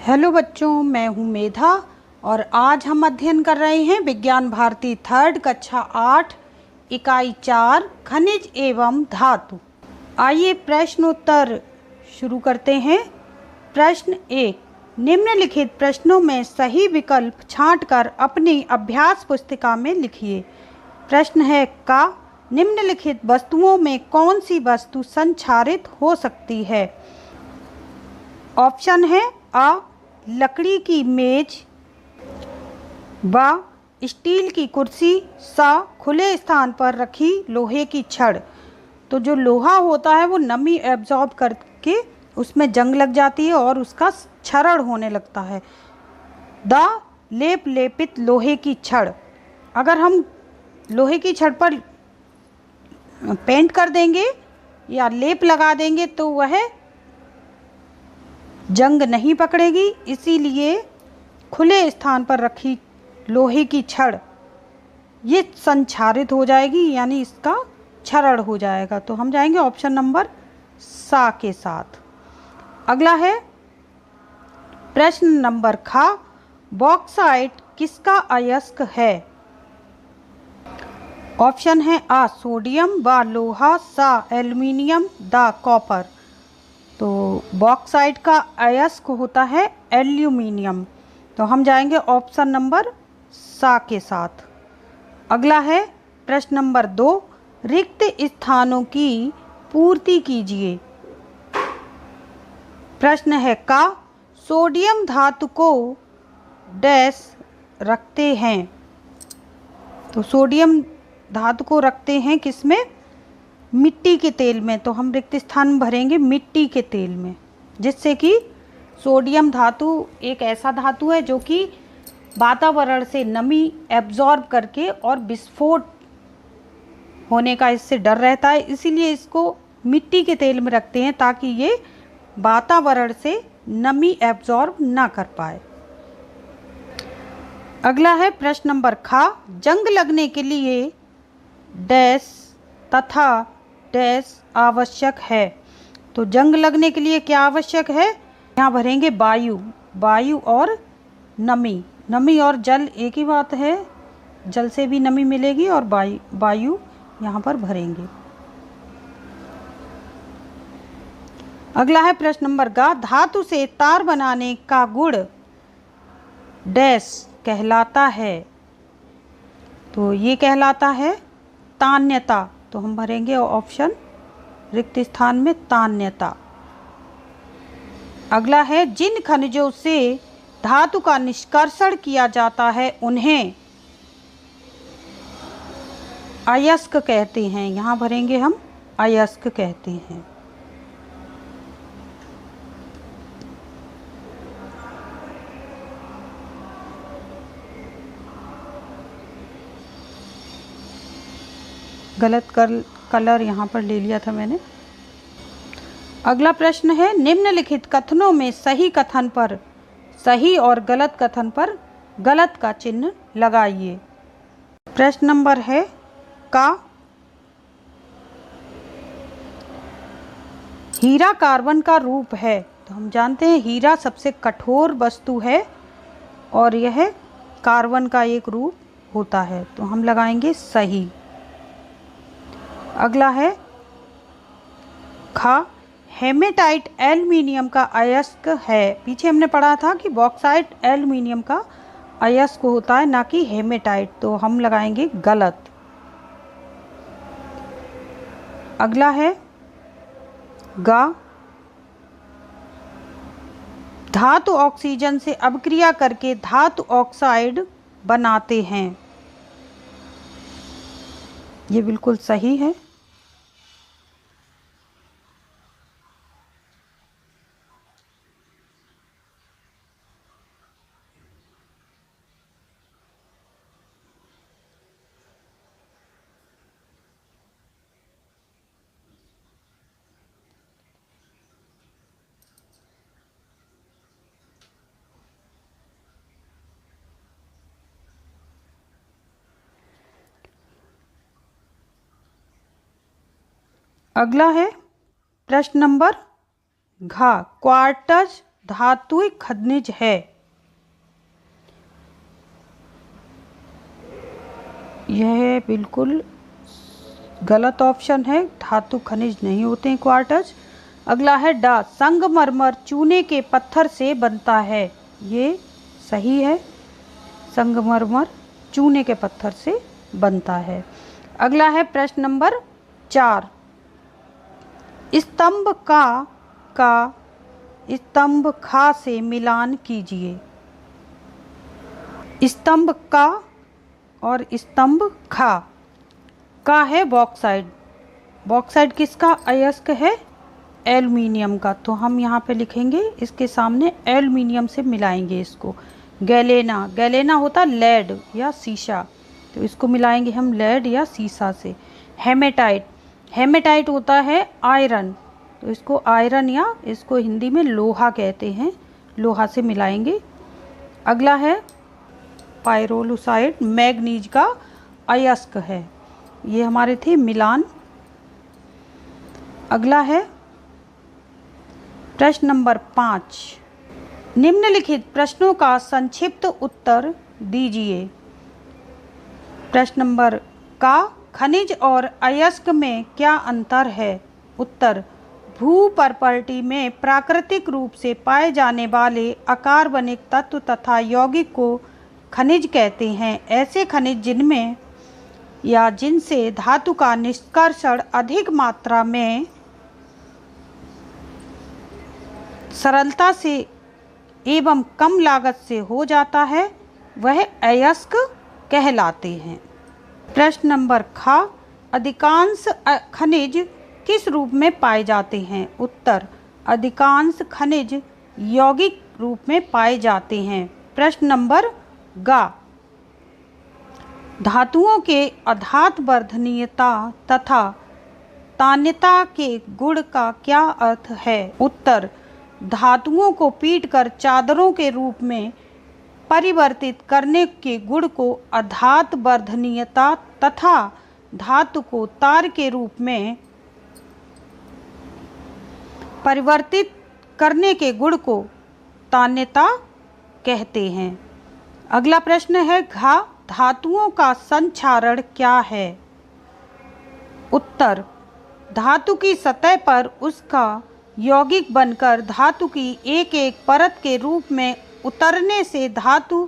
Hello बच्चों, मैं हूँ मेधा और आज हम अध्ययन कर रहे हैं विज्ञान भारती थर्ड कक्षा 8 इकाई 4 खनिज एवं धातु। आइए प्रश्नोत्तर शुरू करते हैं। प्रश्न 1, निम्नलिखित प्रश्नों में सही विकल्प छांटकर अपनी अभ्यास पुस्तिका में लिखिए। प्रश्न है का निम्नलिखित वस्तुओं में कौन सी वस्तु संक्षारित हो सकती है। ऑप्शन है आ लकड़ी की मेज, ब स्टील की कुर्सी, सा खुले स्थान पर रखी लोहे की छड़। तो जो लोहा होता है वो नमी एब्जॉर्ब करके उसमें जंग लग जाती है और उसका क्षरण होने लगता है। द लेपित लोहे की छड़, अगर हम लोहे की छड़ पर पेंट कर देंगे या लेप लगा देंगे तो वह जंग नहीं पकड़ेगी, इसीलिए खुले स्थान पर रखी लोहे की छड़ ये संक्षारित हो जाएगी, यानी इसका क्षरण हो जाएगा। तो हम जाएंगे ऑप्शन नंबर सा के साथ। अगला है प्रश्न नंबर खा, बॉक्साइट किसका अयस्क है। ऑप्शन है आ सोडियम, ब लोहा, सा एल्युमिनियम, द कॉपर। तो बॉक्साइट का अयस्क होता है एल्यूमिनियम। तो हम जाएंगे ऑप्शन नंबर सा के साथ। अगला है प्रश्न नंबर 2, रिक्त स्थानों की पूर्ति कीजिए। प्रश्न है का सोडियम धातु को डैश रखते हैं। तो सोडियम धातु को रखते हैं किसमें, मिट्टी के तेल में। तो हम रिक्त स्थान भरेंगे मिट्टी के तेल में, जिससे कि सोडियम धातु एक ऐसा धातु है जो कि वातावरण से नमी एब्जॉर्ब करके और विस्फोट होने का इससे डर रहता है, इसीलिए इसको मिट्टी के तेल में रखते हैं ताकि ये वातावरण से नमी एब्जॉर्ब ना कर पाए। अगला है प्रश्न नंबर खा, जंग लगने के लिए डैश तथा डैश आवश्यक है। तो जंग लगने के लिए क्या आवश्यक है, यहाँ भरेंगे वायु, वायु और नमी। नमी और जल एक ही बात है, जल से भी नमी मिलेगी और वायु यहाँ पर भरेंगे। अगला है प्रश्न नंबर गा, धातु से तार बनाने का गुण डैश कहलाता है। तो ये कहलाता है तान्यता। तो हम भरेंगे ऑप्शन रिक्त स्थान में तान्यता। अगला है जिन खनिजों से धातु का निष्कर्षण किया जाता है उन्हें अयस्क कहते हैं। यहाँ भरेंगे हम अयस्क कहते हैं। गलत कलर यहाँ पर ले लिया था मैंने। अगला प्रश्न है निम्नलिखित कथनों में सही कथन पर सही और गलत कथन पर गलत का चिन्ह लगाइए। प्रश्न नंबर है का हीरा कार्बन का रूप है। तो हम जानते हैं हीरा सबसे कठोर वस्तु है और यह कार्बन का एक रूप होता है। तो हम लगाएंगे सही। अगला है खा, हेमेटाइट एल्युमिनियम का अयस्क है। पीछे हमने पढ़ा था कि बॉक्साइट एल्युमिनियम का अयस्क होता है, ना कि हेमेटाइट। तो हम लगाएंगे गलत। अगला है गा, धातु ऑक्सीजन से अभिक्रिया करके धातु ऑक्साइड बनाते हैं। ये बिल्कुल सही है। अगला है प्रश्न नंबर घा, क्वार्टज धात्विक खनिज है? यह बिल्कुल गलत ऑप्शन है, धातु खनिज नहीं होते हैं क्वार्ट्ज। अगला है ड, संगमरमर चूने के पत्थर से बनता है। ये सही है, संगमरमर चूने के पत्थर से बनता है। अगला है प्रश्न नंबर 4, स्तंभ का स्तंभ खा से मिलान कीजिए। स्तंभ का और स्तंभ खा का है बॉक्साइड। बॉक्साइड किसका अयस्क है? एल्युमिनियम का। तो हम यहाँ पे लिखेंगे इसके सामने एल्युमिनियम से मिलाएंगे इसको। गैलेना, गैलेना होता लेड या सीसा, तो इसको मिलाएंगे हम लेड या सीसा से। हेमेटाइट, हेमेटाइट होता है आयरन, तो इसको आयरन या इसको हिंदी में लोहा कहते हैं, लोहा से मिलाएंगे। अगला है पायरोलुसाइड, मैग्नीज का अयस्क है। ये हमारे थे मिलान। अगला है प्रश्न नंबर 5, निम्नलिखित प्रश्नों का संक्षिप्त उत्तर दीजिए। प्रश्न नंबर का, खनिज और अयस्क में क्या अंतर है? उत्तर, भू प्रॉपर्टी में प्राकृतिक रूप से पाए जाने वाले अकार्बनिक तत्व तथा यौगिक को खनिज कहते हैं। ऐसे खनिज जिनमें या जिनसे धातु का निष्कर्षण अधिक मात्रा में सरलता से एवं कम लागत से हो जाता है, वह अयस्क कहलाते हैं। प्रश्न नंबर ख, अधिकांश खनिज किस रूप में पाए जाते हैं? उत्तर, अधिकांश खनिज यौगिक रूप में पाए जाते हैं। प्रश्न नंबर ग, धातुओं के अधात वर्धनीयता तथा तान्यता के गुण का क्या अर्थ है? उत्तर, धातुओं को पीटकर चादरों के रूप में परिवर्तित करने के गुण को अधात वर्धनीयता तथा धातु को तार के रूप में परिवर्तित करने के गुण को तान्यता कहते हैं। अगला प्रश्न है घ, धातुओं का संक्षारण क्या है? उत्तर, धातु की सतह पर उसका यौगिक बनकर धातु की एक एक परत के रूप में उतरने से धातु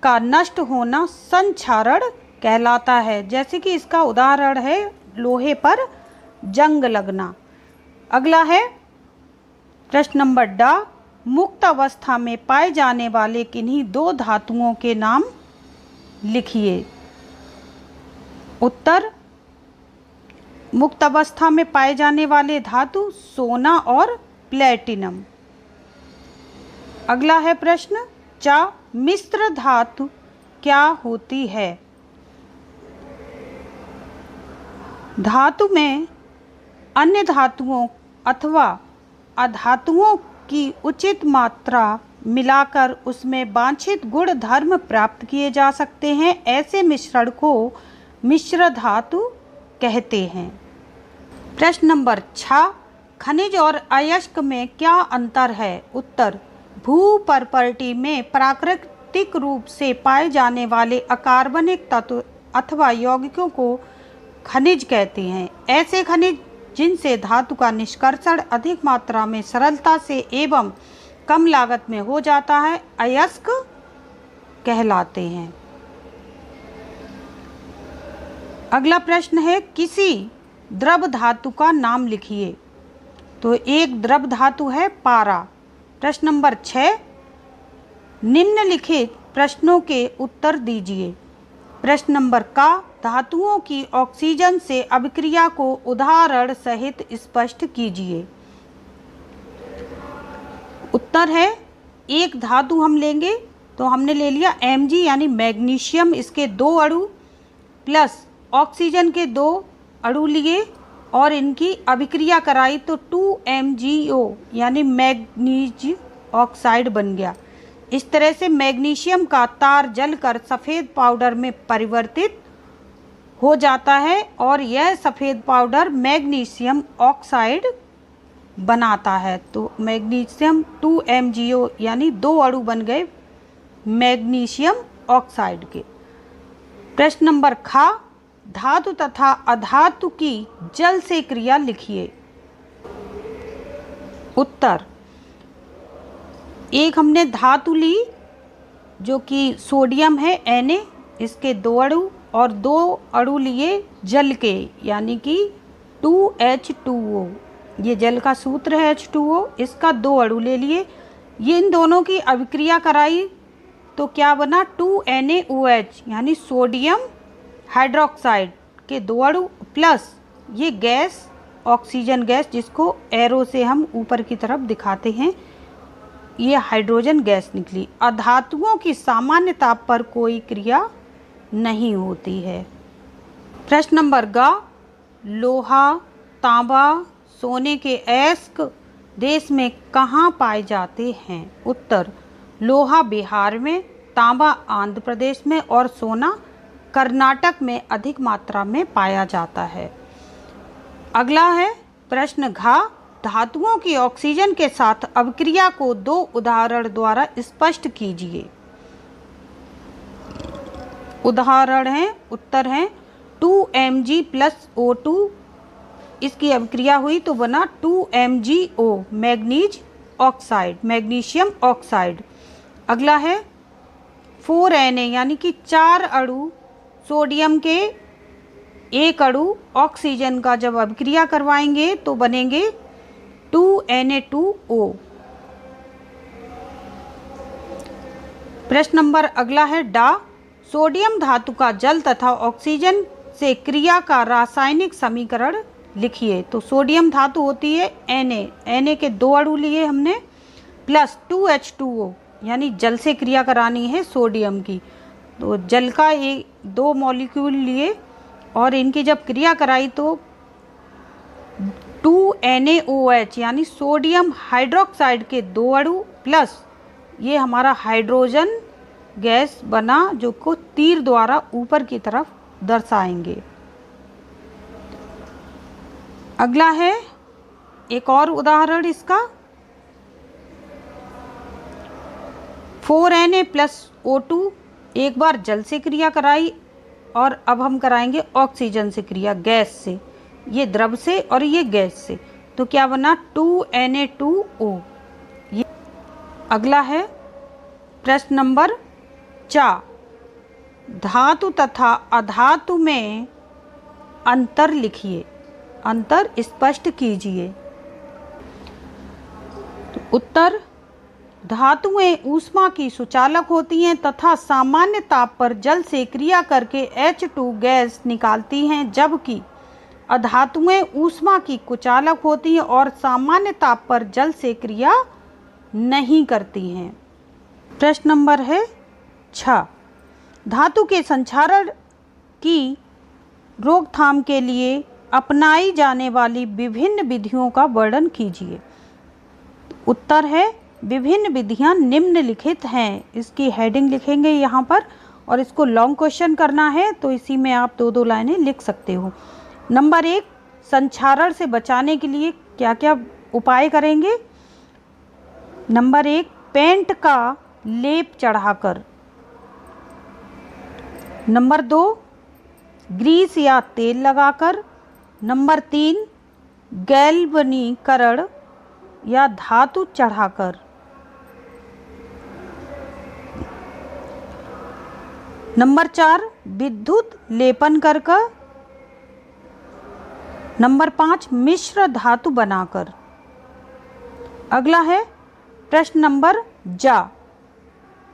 का नष्ट होना संक्षारण कहलाता है। जैसे कि इसका उदाहरण है लोहे पर जंग लगना। अगला है प्रश्न नंबर ड, मुक्त अवस्था में पाए जाने वाले किन्हीं दो धातुओं के नाम लिखिए। उत्तर, मुक्त अवस्था में पाए जाने वाले धातु सोना और प्लेटिनम। अगला है प्रश्न च, मिश्र धातु क्या होती है? धातु में अन्य धातुओं अथवा अधातुओं की उचित मात्रा मिलाकर उसमें वांछित गुण धर्म प्राप्त किए जा सकते हैं। ऐसे मिश्रण को मिश्र धातु कहते हैं। प्रश्न नंबर 6, खनिज और अयस्क में क्या अंतर है? उत्तर, भू प्रॉपर्टी में प्राकृतिक रूप से पाए जाने वाले अकार्बनिक तत्व अथवा यौगिकों को खनिज कहते हैं। ऐसे खनिज जिनसे धातु का निष्कर्षण अधिक मात्रा में सरलता से एवं कम लागत में हो जाता है, अयस्क कहलाते हैं। अगला प्रश्न है किसी द्रव धातु का नाम लिखिए। तो एक द्रव धातु है पारा। प्रश्न नंबर 6, निम्नलिखित प्रश्नों के उत्तर दीजिए। प्रश्न नंबर का, धातुओं की ऑक्सीजन से अभिक्रिया को उदाहरण सहित स्पष्ट कीजिए। उत्तर है, एक धातु हम लेंगे तो हमने ले लिया Mg यानी मैग्नीशियम, इसके 2 अणु प्लस ऑक्सीजन के 2 अणु लिए और इनकी अभिक्रिया कराई तो 2MgO यानी मैग्नीज ऑक्साइड बन गया। इस तरह से मैग्नीशियम का तार जलकर सफ़ेद पाउडर में परिवर्तित हो जाता है और यह सफ़ेद पाउडर मैग्नीशियम ऑक्साइड बनाता है। तो मैग्नीशियम 2MgO यानी 2 अणु बन गए मैग्नीशियम ऑक्साइड के। प्रश्न नंबर ख, धातु तथा अधातु की जल से क्रिया लिखिए। उत्तर, एक हमने धातु ली जो कि सोडियम है Na, इसके 2 अणु, और 2 अणु लिए जल के यानी कि 2H2O, ये जल का सूत्र है H2O, इसका 2 अणु ले लिए। ये इन दोनों की अभिक्रिया कराई तो क्या बना 2NaOH यानी सोडियम हाइड्रोक्साइड के 2 अणु प्लस ये गैस ऑक्सीजन गैस जिसको एरो से हम ऊपर की तरफ दिखाते हैं, ये हाइड्रोजन गैस निकली। अधातुओं की सामान्य ताप पर कोई क्रिया नहीं होती है। प्रश्न नंबर ग, लोहा, तांबा, सोने के अयस्क देश में कहाँ पाए जाते हैं? उत्तर, लोहा बिहार में, तांबा आंध्र प्रदेश में और सोना कर्नाटक में अधिक मात्रा में पाया जाता है। अगला है प्रश्न घ, धातुओं की ऑक्सीजन के साथ अभिक्रिया को 2 उदाहरण द्वारा स्पष्ट कीजिए। उदाहरण है, उत्तर है 2Mg + O2, इसकी अभिक्रिया हुई तो बना 2MgO manganese oxide, magnesium oxide. अगला है 4Na यानी कि 4 अणु सोडियम के 1 अणु ऑक्सीजन का जब अभिक्रिया करवाएंगे तो बनेंगे 2Na2O। प्रश्न नंबर अगला है डा, सोडियम धातु का जल तथा ऑक्सीजन से क्रिया का रासायनिक समीकरण लिखिए। तो सोडियम धातु होती है Na के 2 अणु लिए हमने प्लस 2H2O यानी जल से क्रिया करानी है सोडियम की, तो जल का ये 2 मॉलिक्यूल लिए और इनकी जब क्रिया कराई तो 2NaOH यानी सोडियम हाइड्रोक्साइड के 2 अणु प्लस ये हमारा हाइड्रोजन गैस बना जो को तीर द्वारा ऊपर की तरफ दर्शाएंगे। अगला है एक और उदाहरण इसका 4Na + O2, एक बार जल से क्रिया कराई और अब हम कराएंगे ऑक्सीजन से क्रिया, गैस से, ये द्रव से और ये गैस से, तो क्या बना 2Na2O। अगला है प्रश्न नंबर 4, धातु तथा अधातु में अंतर लिखिए, अंतर स्पष्ट कीजिए। उत्तर, धातुएं ऊष्मा की सुचालक होती हैं तथा सामान्य ताप पर जल से क्रिया करके H2 गैस निकालती हैं, जबकि अधातुएं ऊष्मा की कुचालक होती हैं और सामान्य ताप पर जल से क्रिया नहीं करती हैं। प्रश्न नंबर है 6, धातु के संक्षारण की रोकथाम के लिए अपनाई जाने वाली विभिन्न विधियों का वर्णन कीजिए। उत्तर है विभिन्न विधियां निम्नलिखित हैं, इसकी हेडिंग लिखेंगे यहाँ पर और इसको लॉन्ग क्वेश्चन करना है तो इसी में आप 2-2 लाइनें लिख सकते हो। नंबर 1, संक्षारण से बचाने के लिए क्या क्या उपाय करेंगे? नंबर 1, पेंट का लेप चढ़ाकर। नंबर 2, ग्रीस या तेल लगाकर। नंबर 3, गैल्वनीकरण या धातु चढ़ाकर। नंबर 4, विद्युत लेपन कर। नंबर 5, मिश्र धातु बनाकर। अगला है प्रश्न नंबर जा,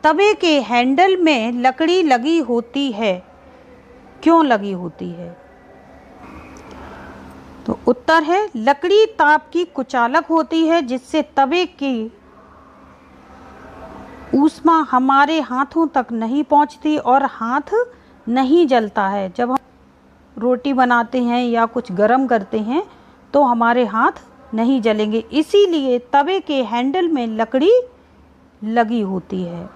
तवे के हैंडल में लकड़ी लगी होती है, क्यों लगी होती है? तो उत्तर है लकड़ी ताप की कुचालक होती है जिससे तवे की ऊष्मा हमारे हाथों तक नहीं पहुंचती और हाथ नहीं जलता है। जब हम रोटी बनाते हैं या कुछ गर्म करते हैं तो हमारे हाथ नहीं जलेंगे, इसीलिए तवे के हैंडल में लकड़ी लगी होती है।